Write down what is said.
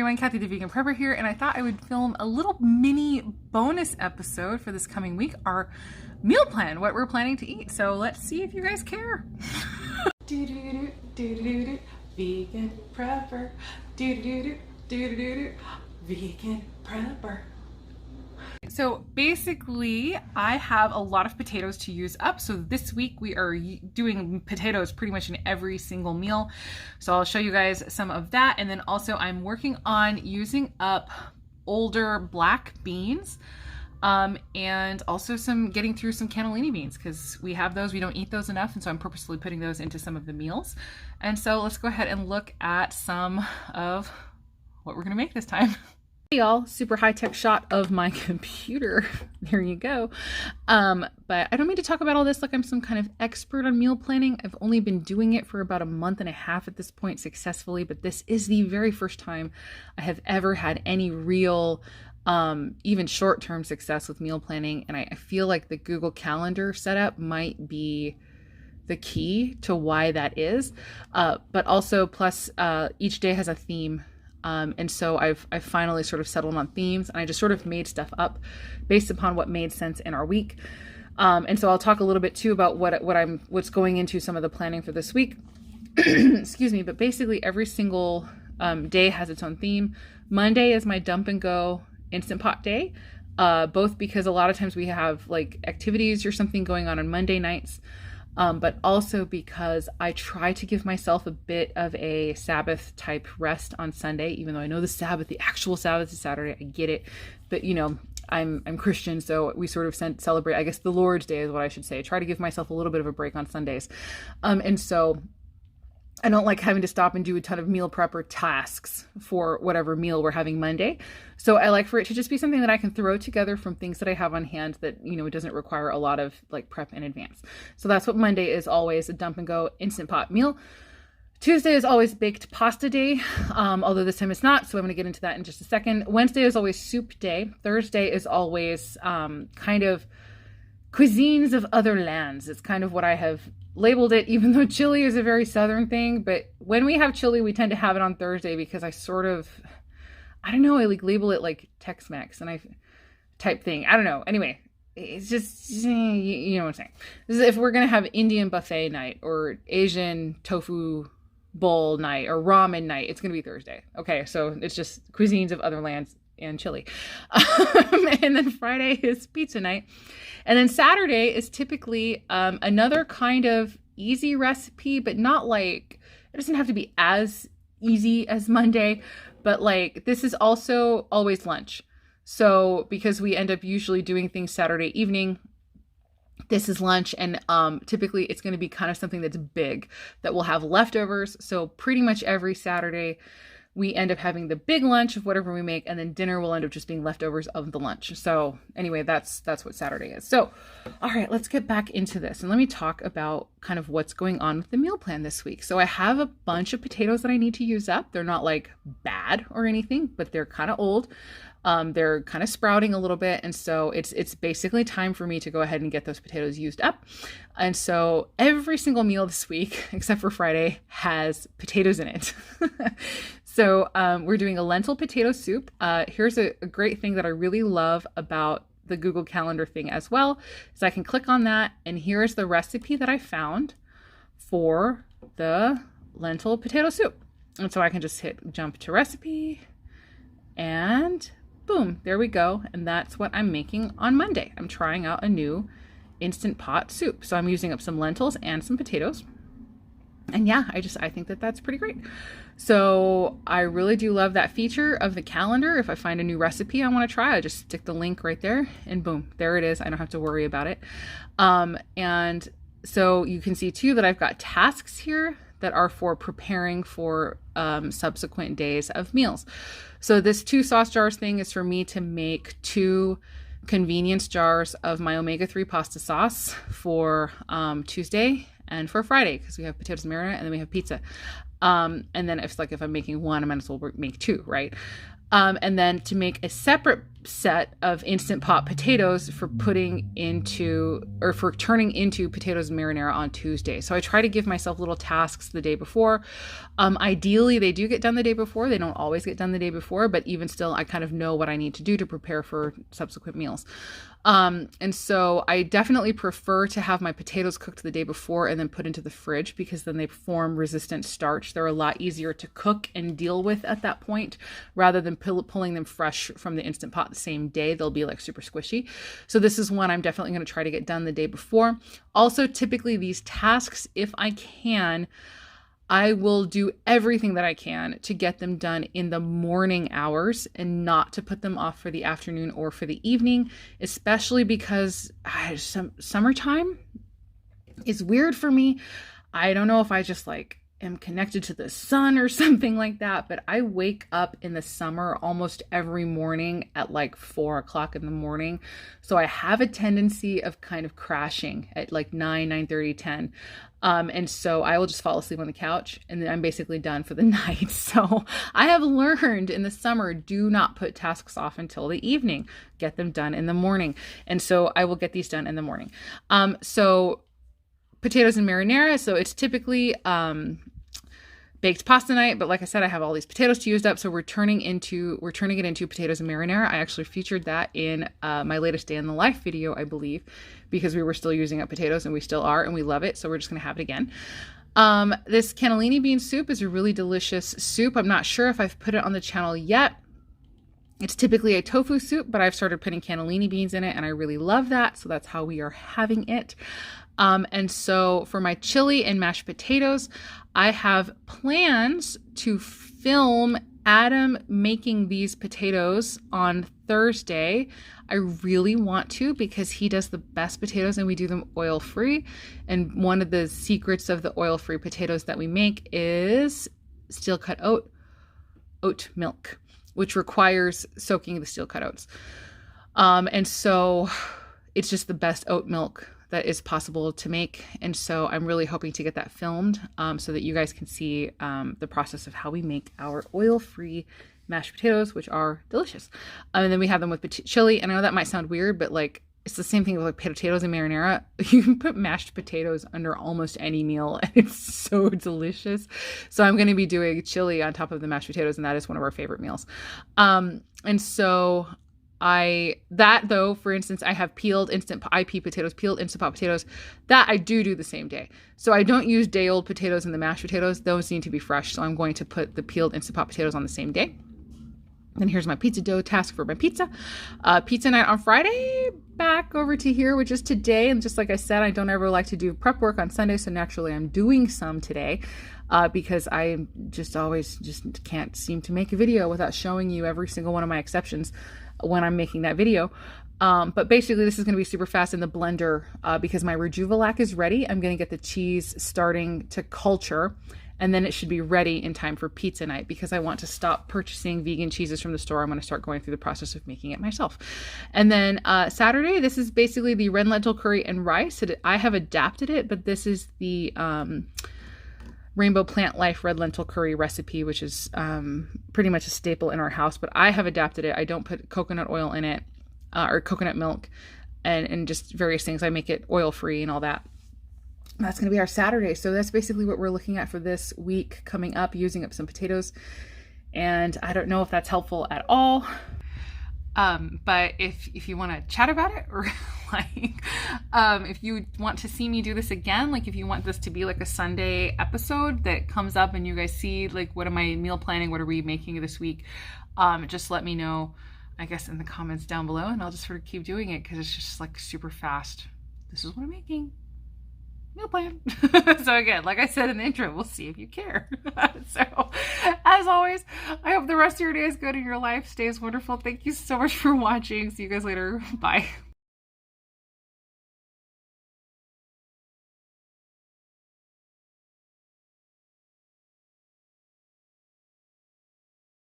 everyone, Kathy the Vegan Prepper here, and I thought I would film a little mini bonus episode for this coming week, our meal plan, what we're planning to eat. So let's see if you guys care. Vegan Prepper, Vegan Prepper. So basically, I have a lot of potatoes to use up. So this week we are doing potatoes pretty much in every single meal. So I'll show you guys some of that. And then also I'm working on using up older black beans and also getting through some cannellini beans because we have those, we don't eat those enough. And so I'm purposely putting those into some of the meals. And so let's go ahead and look at some of what we're gonna make this time. Hey y'all, super high-tech shot of my computer. There you go. But I don't mean to talk about all this like I'm some kind of expert on meal planning. I've only been doing it for about a month and a half at this point successfully, but this is the very first time I have ever had any real, even short-term success with meal planning. And I feel like the Google Calendar setup might be the key to why that is. But also plus each day has a theme. And so I've finally sort of settled on themes, and I just sort of made stuff up based upon what made sense in our week. And so I'll talk a little bit too about what's going into some of the planning for this week. Excuse me, but basically every single day has its own theme. Monday is my dump and go Instant Pot day, both because a lot of times we have like activities or something going on Monday nights. But also because I try to give myself a bit of a Sabbath type rest on Sunday, even though I know the actual Sabbath is Saturday. I get it. But you know, I'm Christian, so we sort of celebrate, I guess the Lord's Day is what I should say. I try to give myself a little bit of a break on Sundays. And so I don't like having to stop and do a ton of meal prepper tasks for whatever meal we're having Monday. So I like for it to just be something that I can throw together from things that I have on hand that, you know, it doesn't require a lot of like prep in advance. So that's what Monday is, always a dump and go Instant Pot meal. Tuesday is always baked pasta day, although this time it's not. So I'm going to get into that in just a second. Wednesday is always soup day. Thursday is always kind of cuisines of other lands. It's kind of what I have labeled it, even though chili is a very southern thing. But when we have chili, we tend to have it on Thursday because I like label it like Tex-Mex and I type thing. I don't know. Anyway, it's just, you know what I'm saying. This is if we're going to have Indian buffet night or Asian tofu bowl night or ramen night, it's going to be Thursday. Okay. So it's just cuisines of other lands and chili. And then Friday is pizza night. And then Saturday is typically another kind of easy recipe, but not like, it doesn't have to be as easy as Monday, but like this is also always lunch. So because we end up usually doing things Saturday evening, this is lunch, and typically it's going to be kind of something that's big that will have leftovers. So pretty much every Saturday we end up having the big lunch of whatever we make, and then dinner will end up just being leftovers of the lunch. So anyway, that's what Saturday is. So, all right, let's get back into this. And let me talk about kind of what's going on with the meal plan this week. So I have a bunch of potatoes that I need to use up. They're not like bad or anything, but they're kind of old. They're kind of sprouting a little bit. And so it's basically time for me to go ahead and get those potatoes used up. And so every single meal this week, except for Friday, has potatoes in it. So we're doing a lentil potato soup. Here's a great thing that I really love about the Google Calendar thing as well, is I can click on that, and here's the recipe that I found for the lentil potato soup. And so I can just hit jump to recipe, and boom, there we go. And that's what I'm making on Monday. I'm trying out a new Instant Pot soup. So I'm using up some lentils and some potatoes. And yeah, I think that that's pretty great. So I really do love that feature of the calendar. If I find a new recipe I want to try, I just stick the link right there and boom, there it is. I don't have to worry about it. And so you can see too that I've got tasks here that are for preparing for subsequent days of meals. So this 2 sauce jars thing is for me to make 2 convenience jars of my omega-3 pasta sauce for Tuesday and for Friday, because we have potatoes and marinara and then we have pizza. And then if I'm making one, I might as well make 2, right? And then to make a separate set of Instant Pot potatoes for turning into potatoes and marinara on Tuesday. So I try to give myself little tasks the day before. Ideally, they do get done the day before. They don't always get done the day before, but even still, I kind of know what I need to do to prepare for subsequent meals. And so I definitely prefer to have my potatoes cooked the day before and then put into the fridge, because then they form resistant starch. They're a lot easier to cook and deal with at that point, rather than pulling them fresh from the Instant Pot the same day. They'll be like super squishy. So this is one I'm definitely going to try to get done the day before. Also, typically these tasks, if I can, I will do everything that I can to get them done in the morning hours and not to put them off for the afternoon or for the evening, especially because summertime is weird for me. I don't know if I just like am connected to the sun or something like that, but I wake up in the summer almost every morning at like 4 o'clock in the morning. So I have a tendency of kind of crashing at like 9:30, 10. And so I will just fall asleep on the couch and then I'm basically done for the night. So I have learned in the summer, do not put tasks off until the evening, get them done in the morning. And so I will get these done in the morning. So potatoes and marinara. So it's typically baked pasta night, but like I said, I have all these potatoes to use up, so we're turning it into potatoes and marinara. I actually featured that in my latest day in the life video, I believe, because we were still using up potatoes, and we still are, and we love it, so we're just gonna have it again. This cannellini bean soup is a really delicious soup. I'm not sure if I've put it on the channel yet. It's typically a tofu soup, but I've started putting cannellini beans in it, and I really love that, so that's how we are having it. And so for my chili and mashed potatoes, I have plans to film Adam making these potatoes on Thursday. I really want to, because he does the best potatoes and we do them oil-free. And one of the secrets of the oil-free potatoes that we make is steel cut oat milk, which requires soaking the steel cut oats. And so it's just the best oat milk that is possible to make. And so I'm really hoping to get that filmed so that you guys can see the process of how we make our oil-free mashed potatoes, which are delicious. And then we have them with chili. And I know that might sound weird, but like it's the same thing with like potatoes and marinara. You can put mashed potatoes under almost any meal and it's so delicious. So I'm going to be doing chili on top of the mashed potatoes, and that is one of our favorite meals. And so for instance, I have peeled Instant Pot potatoes that I do the same day. So I don't use day old potatoes in the mashed potatoes. Those need to be fresh. So I'm going to put the peeled Instant Pot potatoes on the same day. Then here's my pizza dough task for my pizza. Pizza night on Friday, back over to here, which is today. And just like I said, I don't ever like to do prep work on Sunday. So naturally I'm doing some today. Because I just can't seem to make a video without showing you every single one of my exceptions when I'm making that video. But basically this is going to be super fast in the blender because my Rejuvelac is ready. I'm going to get the cheese starting to culture, and then it should be ready in time for pizza night, because I want to stop purchasing vegan cheeses from the store. I'm going to start going through the process of making it myself. And then Saturday, this is basically the red lentil curry and rice. I have adapted it, but this is the Rainbow Plant Life red lentil curry recipe, which is pretty much a staple in our house, but I have adapted it. I don't put coconut oil in it or coconut milk and just various things. I make it oil-free and all that. That's going to be our Saturday. So that's basically what we're looking at for this week coming up, using up some potatoes. And I don't know if that's helpful at all. But if you want to chat about it, or like, if you want to see me do this again, like if you want this to be like a Sunday episode that comes up and you guys see like, what am I meal planning? What are we making this week? Just let me know, I guess, in the comments down below, and I'll just sort of keep doing it, because it's just like super fast. This is what I'm making. Meal plan. So again, like I said in the intro, we'll see if you care. So as always, I hope the rest of your day is good and your life stays wonderful. Thank you so much for watching. See you guys later. Bye.